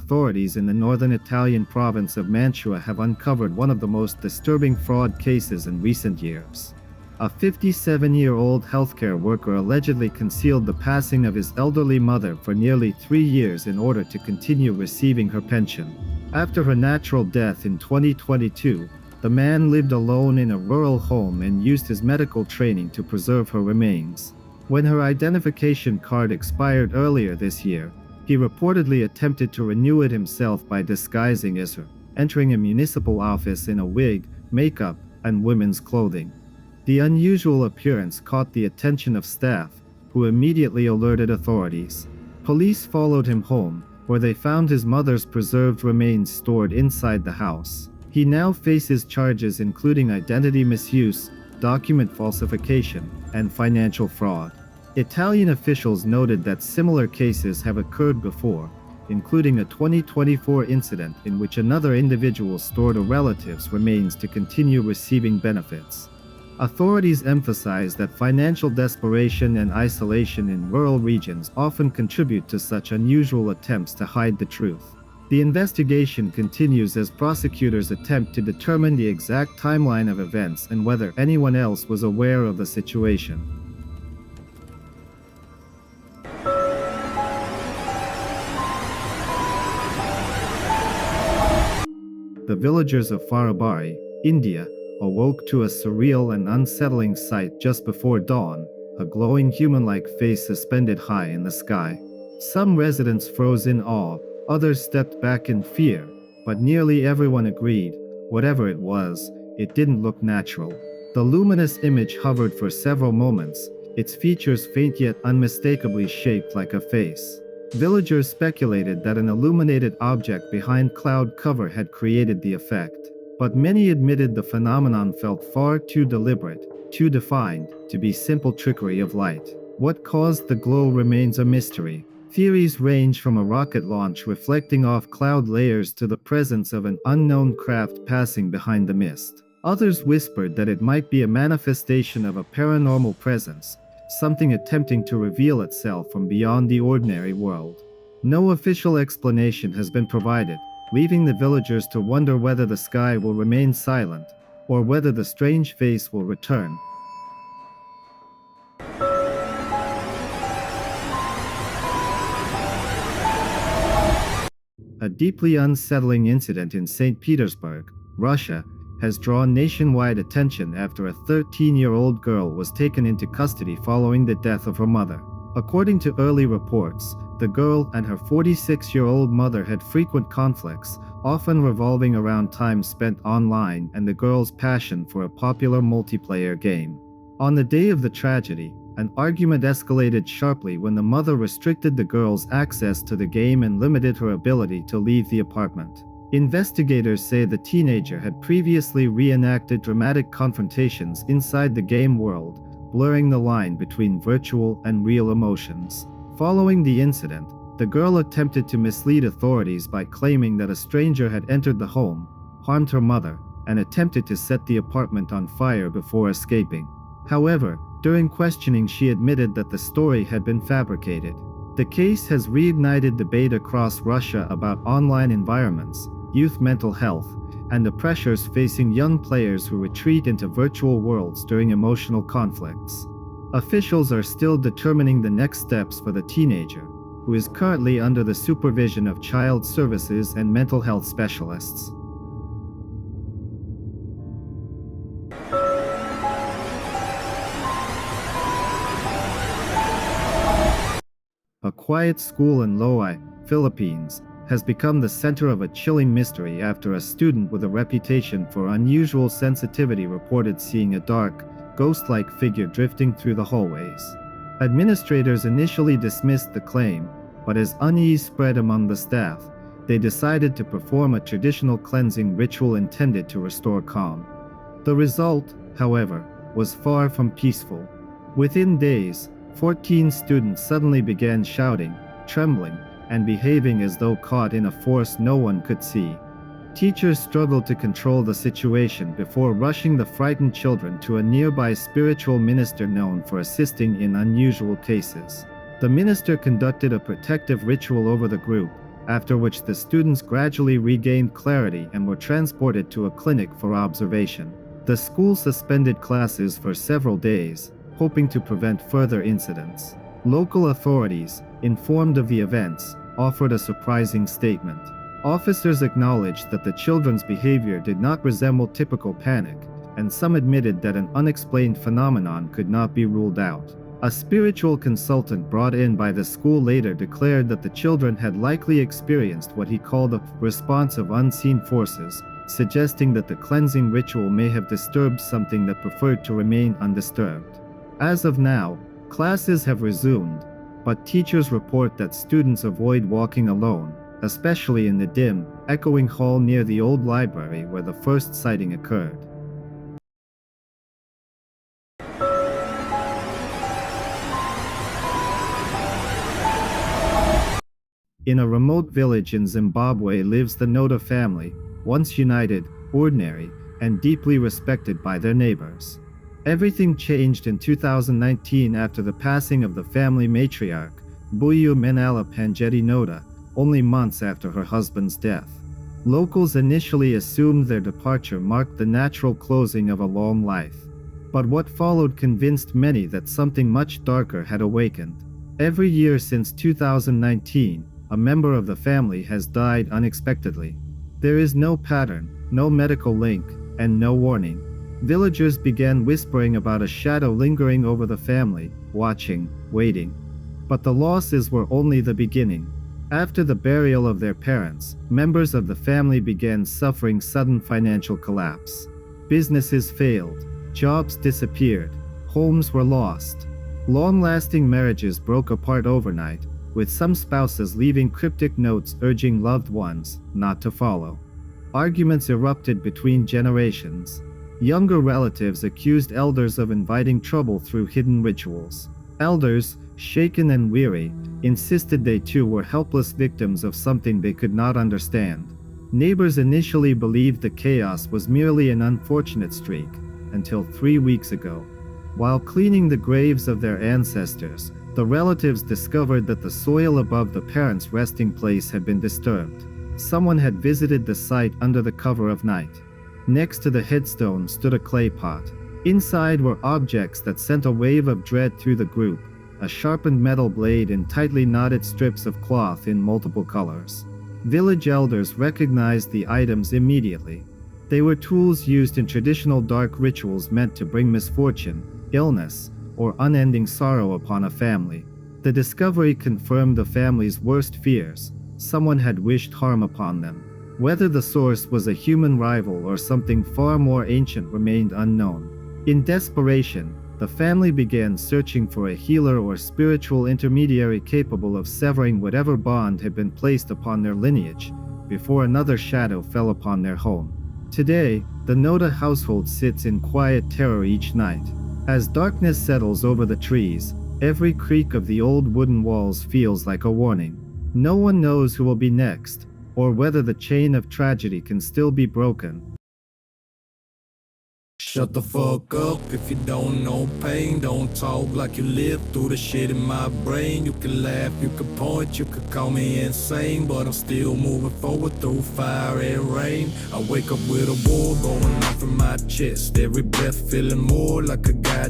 authorities in the northern Italian province of Mantua have uncovered one of the most disturbing fraud cases in recent years. A 57-year-old healthcare worker allegedly concealed the passing of his elderly mother for nearly 3 years in order to continue receiving her pension. After her natural death in 2022, the man lived alone in a rural home and used his medical training to preserve her remains. When her identification card expired earlier this year, he reportedly attempted to renew it himself by disguising as her, entering a municipal office in a wig, makeup, and women's clothing. The unusual appearance caught the attention of staff, who immediately alerted authorities. Police followed him home, where they found his mother's preserved remains stored inside the house. He now faces charges including identity misuse, document falsification, and financial fraud. Italian officials noted that similar cases have occurred before, including a 2024 incident in which another individual stored a relative's remains to continue receiving benefits. Authorities emphasize that financial desperation and isolation in rural regions often contribute to such unusual attempts to hide the truth. The investigation continues as prosecutors attempt to determine the exact timeline of events and whether anyone else was aware of the situation. The villagers of Farabari, India, awoke to a surreal and unsettling sight just before dawn, a glowing human-like face suspended high in the sky. Some residents froze in awe, others stepped back in fear, but nearly everyone agreed, whatever it was, it didn't look natural. The luminous image hovered for several moments, its features faint yet unmistakably shaped like a face. Villagers speculated that an illuminated object behind cloud cover had created the effect, but many admitted the phenomenon felt far too deliberate, too defined, to be simple trickery of light. What caused the glow remains a mystery. Theories range from a rocket launch reflecting off cloud layers to the presence of an unknown craft passing behind the mist. Others whispered that it might be a manifestation of a paranormal presence, something attempting to reveal itself from beyond the ordinary world. No official explanation has been provided, leaving the villagers to wonder whether the sky will remain silent, or whether the strange face will return. A deeply unsettling incident in St. Petersburg, Russia, has drawn nationwide attention after a 13-year-old girl was taken into custody following the death of her mother. According to early reports, the girl and her 46-year-old mother had frequent conflicts, often revolving around time spent online and the girl's passion for a popular multiplayer game. On the day of the tragedy, an argument escalated sharply when the mother restricted the girl's access to the game and limited her ability to leave the apartment. Investigators say the teenager had previously reenacted dramatic confrontations inside the game world, blurring the line between virtual and real emotions. Following the incident, the girl attempted to mislead authorities by claiming that a stranger had entered the home, harmed her mother, and attempted to set the apartment on fire before escaping. However, during questioning she admitted that the story had been fabricated. The case has reignited debate across Russia about online environments, youth mental health, and the pressures facing young players who retreat into virtual worlds during emotional conflicts. Officials are still determining the next steps for the teenager, who is currently under the supervision of child services and mental health specialists. A quiet school in Loei, Philippines, has become the center of a chilling mystery after a student with a reputation for unusual sensitivity reported seeing a dark, ghost-like figure drifting through the hallways. Administrators initially dismissed the claim, but as unease spread among the staff, they decided to perform a traditional cleansing ritual intended to restore calm. The result, however, was far from peaceful. Within days, 14 students suddenly began shouting, trembling, and behaving as though caught in a force no one could see. Teachers struggled to control the situation before rushing the frightened children to a nearby spiritual minister known for assisting in unusual cases. The minister conducted a protective ritual over the group, after which the students gradually regained clarity and were transported to a clinic for observation. The school suspended classes for several days, hoping to prevent further incidents. Local authorities, informed of the events, offered a surprising statement. Officers acknowledged that the children's behavior did not resemble typical panic, and some admitted that an unexplained phenomenon could not be ruled out. A spiritual consultant brought in by the school later declared that the children had likely experienced what he called a response of unseen forces, suggesting that the cleansing ritual may have disturbed something that preferred to remain undisturbed. As of now, classes have resumed, but teachers report that students avoid walking alone, especially in the dim, echoing hall near the old library where the first sighting occurred. In a remote village in Zimbabwe lives the Noda family, once united, ordinary, and deeply respected by their neighbors. Everything changed in 2019 after the passing of the family matriarch, Mbuyu Menala Panjeti Noda, only months after her husband's death. Locals initially assumed their departure marked the natural closing of a long life. But what followed convinced many that something much darker had awakened. Every year since 2019, a member of the family has died unexpectedly. There is no pattern, no medical link, and no warning. Villagers began whispering about a shadow lingering over the family, watching, waiting. But the losses were only the beginning. After the burial of their parents, members of the family began suffering sudden financial collapse. Businesses failed, jobs disappeared, homes were lost. Long-lasting marriages broke apart overnight, with some spouses leaving cryptic notes urging loved ones not to follow. Arguments erupted between generations. Younger relatives accused elders of inviting trouble through hidden rituals. Elders, shaken and weary, insisted they too were helpless victims of something they could not understand. Neighbors initially believed the chaos was merely an unfortunate streak, until 3 weeks ago. While cleaning the graves of their ancestors, the relatives discovered that the soil above the parents' resting place had been disturbed. Someone had visited the site under the cover of night. Next to the headstone stood a clay pot. Inside were objects that sent a wave of dread through the group, a sharpened metal blade and tightly knotted strips of cloth in multiple colors. Village elders recognized the items immediately. They were tools used in traditional dark rituals meant to bring misfortune, illness, or unending sorrow upon a family. The discovery confirmed the family's worst fears. Someone had wished harm upon them. Whether the source was a human rival or something far more ancient remained unknown. In desperation, the family began searching for a healer or spiritual intermediary capable of severing whatever bond had been placed upon their lineage, before another shadow fell upon their home. Today, the Noda household sits in quiet terror each night. As darkness settles over the trees, every creak of the old wooden walls feels like a warning. No one knows who will be next, or whether the chain of tragedy can still be broken. Shut the fuck up if you don't know pain. Don't talk like you lived through the shit in my brain. You can laugh, you can point, you can call me insane, but I'm still moving forward through fire and rain. I wake up with a war going off in my chest, every breath feeling more like a god.